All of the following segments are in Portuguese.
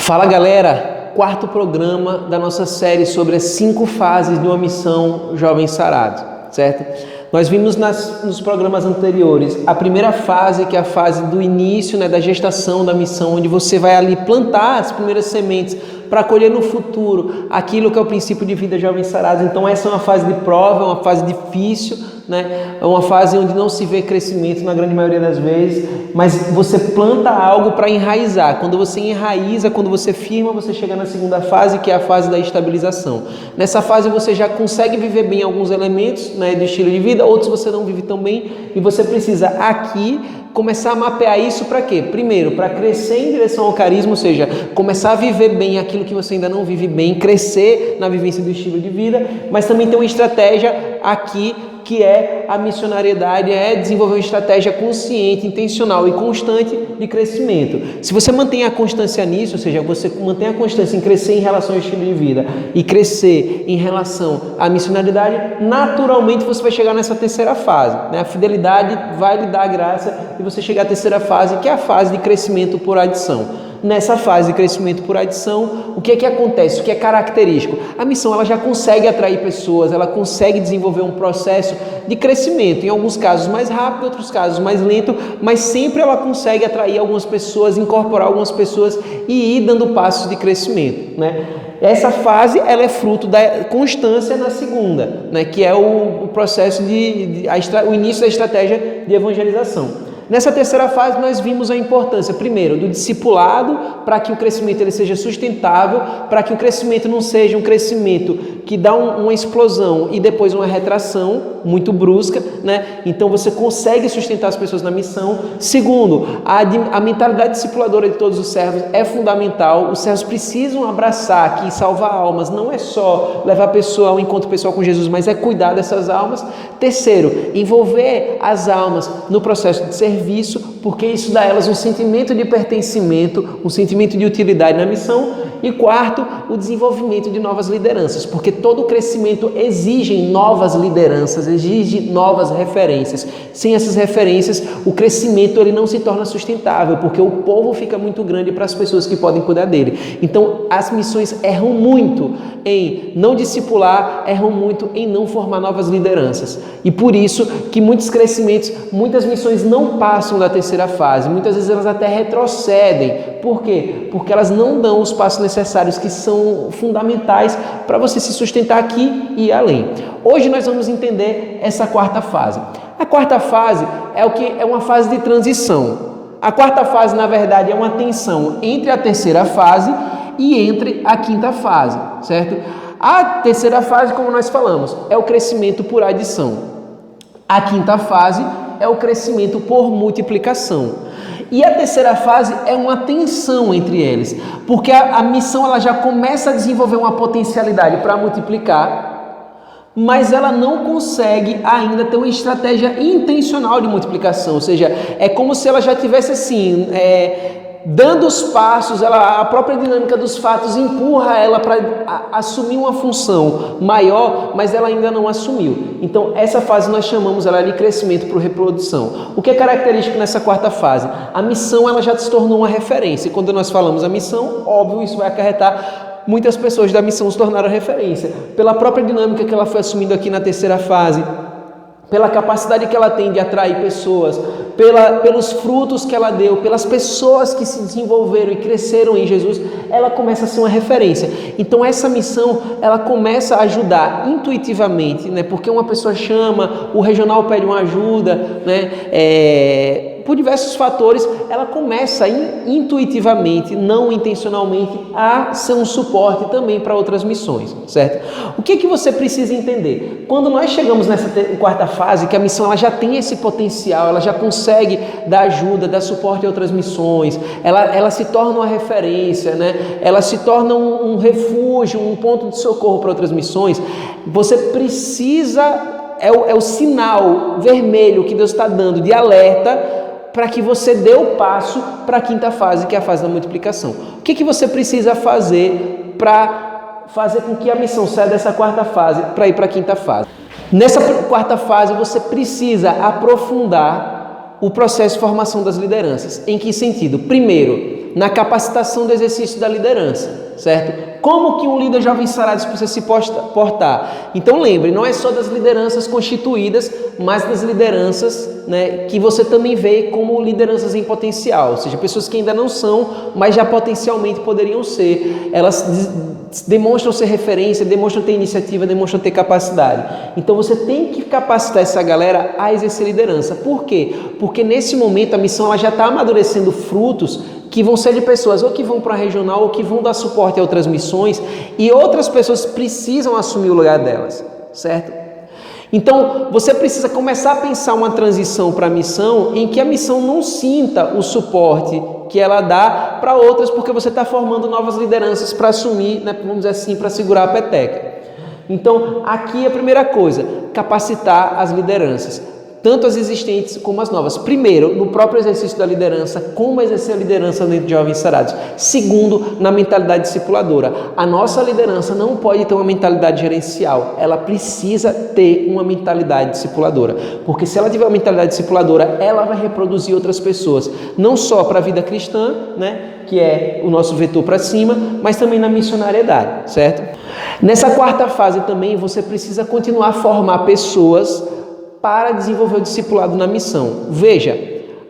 Fala galera, quarto programa da nossa série sobre as 5 fases de uma missão Jovem Sarado, certo? Nós vimos nos programas anteriores a primeira fase, que é a fase do início, da gestação da missão, onde você vai ali plantar as primeiras sementes para colher no futuro aquilo que é o princípio de vida Jovem Sarado. Então essa é uma fase de prova, é uma fase difícil, é uma fase onde não se vê crescimento na grande maioria das vezes, mas você planta algo para enraizar. Quando você enraiza, quando você firma, você chega na segunda fase, que é a fase da estabilização. Nessa fase você já consegue viver bem alguns elementos do estilo de vida, outros você não vive tão bem, e você precisa aqui começar a mapear isso para quê? Primeiro, para crescer em direção ao carisma, ou seja, começar a viver bem aquilo que você ainda não vive bem, crescer na vivência do estilo de vida, mas também tem uma estratégia aqui que é a missionariedade, é desenvolver uma estratégia consciente, intencional e constante de crescimento. Se você mantém a constância nisso, ou seja, você mantém a constância em crescer em relação ao estilo de vida e crescer em relação à missionariedade, naturalmente você vai chegar nessa terceira fase. A fidelidade vai lhe dar a graça de você chegar à terceira fase, que é a fase de crescimento por adição. Nessa fase de crescimento por adição, o que é que acontece? O que é característico? A missão ela já consegue atrair pessoas, ela consegue desenvolver um processo de crescimento, em alguns casos mais rápido, em outros casos mais lento, mas sempre ela consegue atrair algumas pessoas, incorporar algumas pessoas e ir dando passos de crescimento, Essa fase ela é fruto da constância na segunda, que é o processo o início da estratégia de evangelização. Nessa terceira fase nós vimos a importância, primeiro, do discipulado, para que o crescimento ele seja sustentável, para que o crescimento não seja um crescimento que dá uma explosão e depois uma retração muito brusca, Então você consegue sustentar as pessoas na missão. Segundo, a mentalidade discipuladora de todos os servos é fundamental. Os servos precisam abraçar aqui, salvar almas, não é só levar a pessoa ao encontro pessoal com Jesus, mas é cuidar dessas almas. Terceiro, envolver as almas no processo de serviço, porque isso dá a elas um sentimento de pertencimento, um sentimento de utilidade na missão. E quarto, o desenvolvimento de novas lideranças, porque todo crescimento exige novas lideranças, exige novas referências. Sem essas referências, o crescimento ele não se torna sustentável, porque o povo fica muito grande para as pessoas que podem cuidar dele. Então, as missões erram muito em não discipular, erram muito em não formar novas lideranças. E por isso que muitos crescimentos, muitas missões não passam da terceira fase, muitas vezes elas até retrocedem. Por quê? Porque elas não dão os passos necessários que são fundamentais para você se sustentar aqui e além. Hoje nós vamos entender essa quarta fase. A quarta fase é uma fase de transição. A quarta fase, na verdade, é uma tensão entre a terceira fase e entre a quinta fase, certo? A terceira fase, como nós falamos, é o crescimento por adição. A quinta fase é o crescimento por multiplicação. E a terceira fase é uma tensão entre eles, porque a missão ela já começa a desenvolver uma potencialidade para multiplicar, mas ela não consegue ainda ter uma estratégia intencional de multiplicação, ou seja, é como se ela já tivesse assim, dando os passos, a própria dinâmica dos fatos empurra ela para assumir uma função maior, mas ela ainda não assumiu. Então, essa fase nós chamamos ela de crescimento por reprodução. O que é característico nessa quarta fase? A missão ela já se tornou uma referência. E quando nós falamos a missão, óbvio, isso vai acarretar muitas pessoas da missão se tornaram referência. Pela própria dinâmica que ela foi assumindo aqui na terceira fase, pela capacidade que ela tem de atrair pessoas, pelos frutos que ela deu, pelas pessoas que se desenvolveram e cresceram em Jesus, ela começa a ser uma referência. Então essa missão, ela começa a ajudar intuitivamente, porque uma pessoa chama, o regional pede uma ajuda, por diversos fatores, ela começa intuitivamente, não intencionalmente, a ser um suporte também para outras missões, certo? O que você precisa entender? Quando nós chegamos nessa quarta fase, que a missão ela já tem esse potencial, ela já consegue dar ajuda, dar suporte a outras missões, ela se torna uma referência, ela se torna um refúgio, um ponto de socorro para outras missões, você precisa, é o sinal vermelho que Deus está dando de alerta para que você dê o passo para a quinta fase, que é a fase da multiplicação. O que você precisa fazer para fazer com que a missão saia dessa quarta fase para ir para a quinta fase? Nessa quarta fase, você precisa aprofundar o processo de formação das lideranças. Em que sentido? Primeiro, Na capacitação do exercício da liderança, certo? Como que um líder jovem sarado precisa se portar? Então lembre, não é só das lideranças constituídas, mas das lideranças, né, que você também vê como lideranças em potencial, ou seja, pessoas que ainda não são, mas já potencialmente poderiam ser. Elas demonstram ser referência, demonstram ter iniciativa, demonstram ter capacidade. Então você tem que capacitar essa galera a exercer liderança. Por quê? Porque nesse momento a missão ela já está amadurecendo frutos que vão ser de pessoas ou que vão para a regional ou que vão dar suporte a outras missões, e outras pessoas precisam assumir o lugar delas, certo? Então, você precisa começar a pensar uma transição para a missão em que a missão não sinta o suporte que ela dá para outras, porque você está formando novas lideranças para assumir, né, vamos dizer assim, para segurar a peteca. Então, aqui a primeira coisa, capacitar as lideranças, tanto as existentes como as novas. Primeiro, no próprio exercício da liderança, como exercer a liderança dentro de jovens sarados. Segundo, na mentalidade discipuladora. A nossa liderança não pode ter uma mentalidade gerencial, ela precisa ter uma mentalidade discipuladora, porque se ela tiver uma mentalidade discipuladora, ela vai reproduzir outras pessoas, não só para a vida cristã, né, que é o nosso vetor para cima, mas também na missionariedade, certo? Nessa quarta fase também, você precisa continuar a formar pessoas para desenvolver o discipulado na missão. Veja,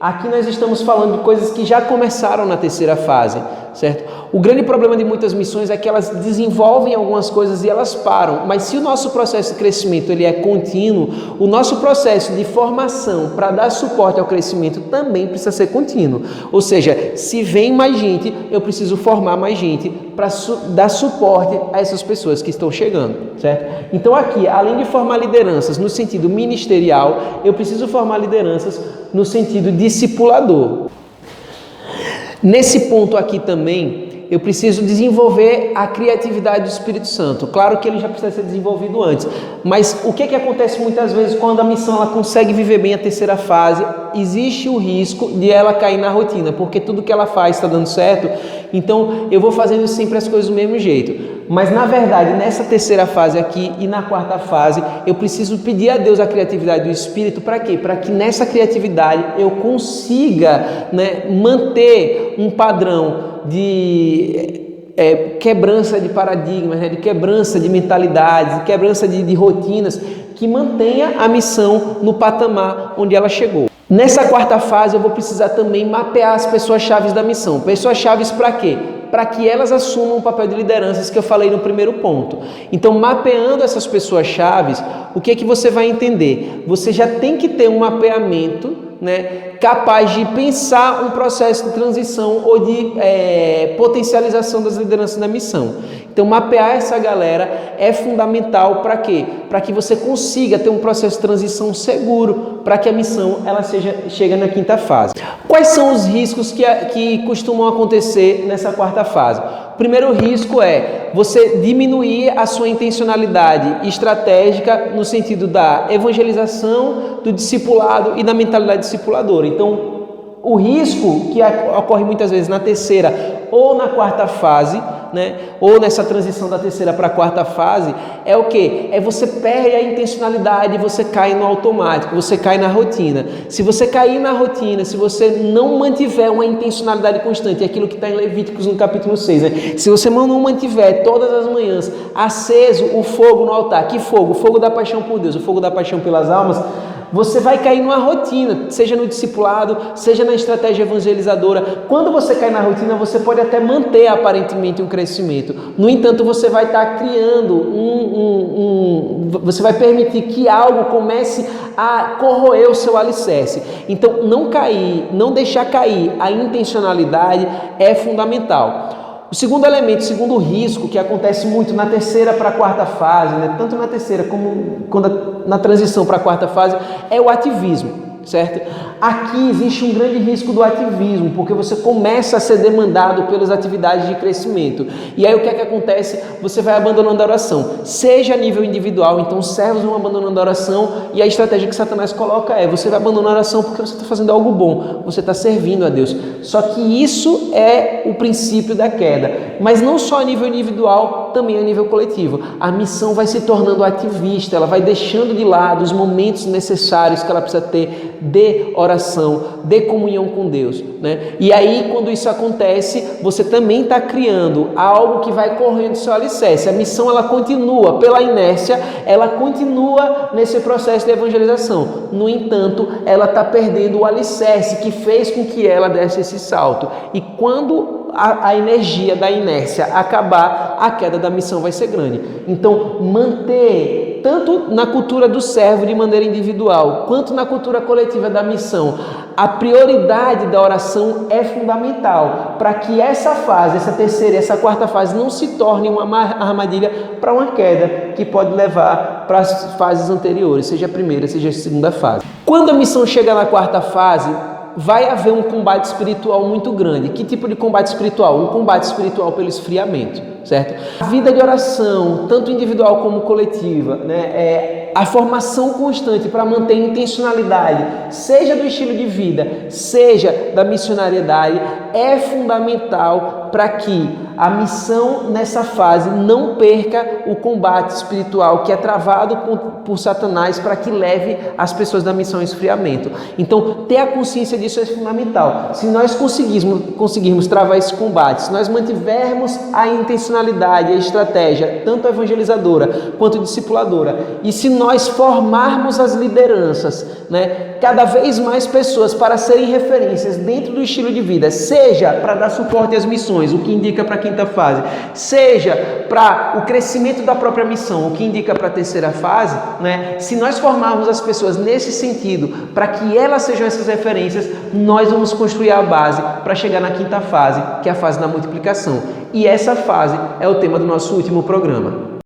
aqui nós estamos falando de coisas que já começaram na terceira fase, certo? O grande problema de muitas missões é que elas desenvolvem algumas coisas e elas param, mas se o nosso processo de crescimento ele é contínuo, o nosso processo de formação para dar suporte ao crescimento também precisa ser contínuo. Ou seja, se vem mais gente, eu preciso formar mais gente para dar suporte a essas pessoas que estão chegando, certo? Então aqui, além de formar lideranças no sentido ministerial, eu preciso formar lideranças no sentido discipulador. Nesse ponto aqui também, eu preciso desenvolver a criatividade do Espírito Santo. Claro que ele já precisa ser desenvolvido antes, mas o que acontece muitas vezes quando a missão ela consegue viver bem a terceira fase? Existe o risco de ela cair na rotina, porque tudo que ela faz está dando certo, então eu vou fazendo sempre as coisas do mesmo jeito. Mas na verdade, nessa terceira fase aqui e na quarta fase, eu preciso pedir a Deus a criatividade do Espírito. Para quê? Para que nessa criatividade eu consiga, né, manter um padrão de quebrança de paradigmas, né, de quebrança de mentalidades, de quebrança de rotinas, que mantenha a missão no patamar onde ela chegou. Nessa quarta fase eu vou precisar também mapear as pessoas-chave da missão. Pessoas-chave para quê? Para que elas assumam o papel de lideranças que eu falei no primeiro ponto. Então, mapeando essas pessoas-chave, o que você vai entender? Você já tem que ter um mapeamento, né, capaz de pensar um processo de transição ou de potencialização das lideranças da missão. Então, mapear essa galera é fundamental para quê? Para que você consiga ter um processo de transição seguro, para que a missão ela chegue na quinta fase. Quais são os riscos que costumam acontecer nessa quarta fase? O primeiro risco é você diminuir a sua intencionalidade estratégica no sentido da evangelização, do discipulado e da mentalidade discipuladora. Então, o risco que ocorre muitas vezes na terceira ou na quarta fase, né, ou nessa transição da terceira para a quarta fase, é o quê? É você perde a intencionalidade e você cai no automático, você cai na rotina. Se você cair na rotina, se você não mantiver uma intencionalidade constante, é aquilo que está em Levíticos no capítulo 6, né? Se você não mantiver todas as manhãs aceso o fogo no altar, que fogo? O fogo da paixão por Deus, o fogo da paixão pelas almas, você vai cair numa rotina, seja no discipulado, seja na estratégia evangelizadora. Quando você cai na rotina, você pode até manter aparentemente um crescimento. No entanto, você vai estar criando você vai permitir que algo comece a corroer o seu alicerce. Então, não deixar cair a intencionalidade é fundamental. O segundo elemento, o segundo risco que acontece muito na terceira para a quarta fase, né? Tanto na terceira como na transição para a quarta fase, é o ativismo, certo? Aqui existe um grande risco do ativismo, porque você começa a ser demandado pelas atividades de crescimento. E aí o que é que acontece? Você vai abandonando a oração, seja a nível individual, então os servos vão abandonando a oração, e a estratégia que Satanás coloca é, você vai abandonar a oração porque você está fazendo algo bom, você está servindo a Deus. Só que isso é o princípio da queda. mas não só a nível individual, também a nível coletivo. A missão vai se tornando ativista, ela vai deixando de lado os momentos necessários que ela precisa ter de oração, de comunhão com Deus, né? E aí, quando isso acontece, você também está criando algo que vai correndo seu alicerce. A missão, ela continua pela inércia, ela continua nesse processo de evangelização. No entanto, ela está perdendo o alicerce que fez com que ela desse esse salto. E quando a energia da inércia acabar, a queda da missão vai ser grande. Então, manter, tanto na cultura do servo de maneira individual, quanto na cultura coletiva da missão, a prioridade da oração é fundamental para que essa fase, essa terceira e essa quarta fase não se torne uma armadilha para uma queda que pode levar para as fases anteriores, seja a primeira, seja a segunda fase. Quando a missão chega na quarta fase, vai haver um combate espiritual muito grande. Que tipo de combate espiritual? Um combate espiritual pelo esfriamento, certo? A vida de oração, tanto individual como coletiva, né, a formação constante para manter intencionalidade, seja do estilo de vida, seja da missionariedade, é fundamental para que a missão nessa fase não perca o combate espiritual que é travado por Satanás para que leve as pessoas da missão ao esfriamento. Então, ter a consciência disso é fundamental. Se nós conseguirmos travar esse combate, se nós mantivermos a intencionalidade, a estratégia, tanto evangelizadora quanto discipuladora, e se nós formarmos as lideranças, né, cada vez mais pessoas para serem referências dentro do estilo de vida, seja para dar suporte às missões, o que indica para a quinta fase, seja para o crescimento da própria missão, o que indica para a terceira fase, né? Se nós formarmos as pessoas nesse sentido, para que elas sejam essas referências, nós vamos construir a base para chegar na quinta fase, que é a fase da multiplicação. E essa fase é o tema do nosso último programa.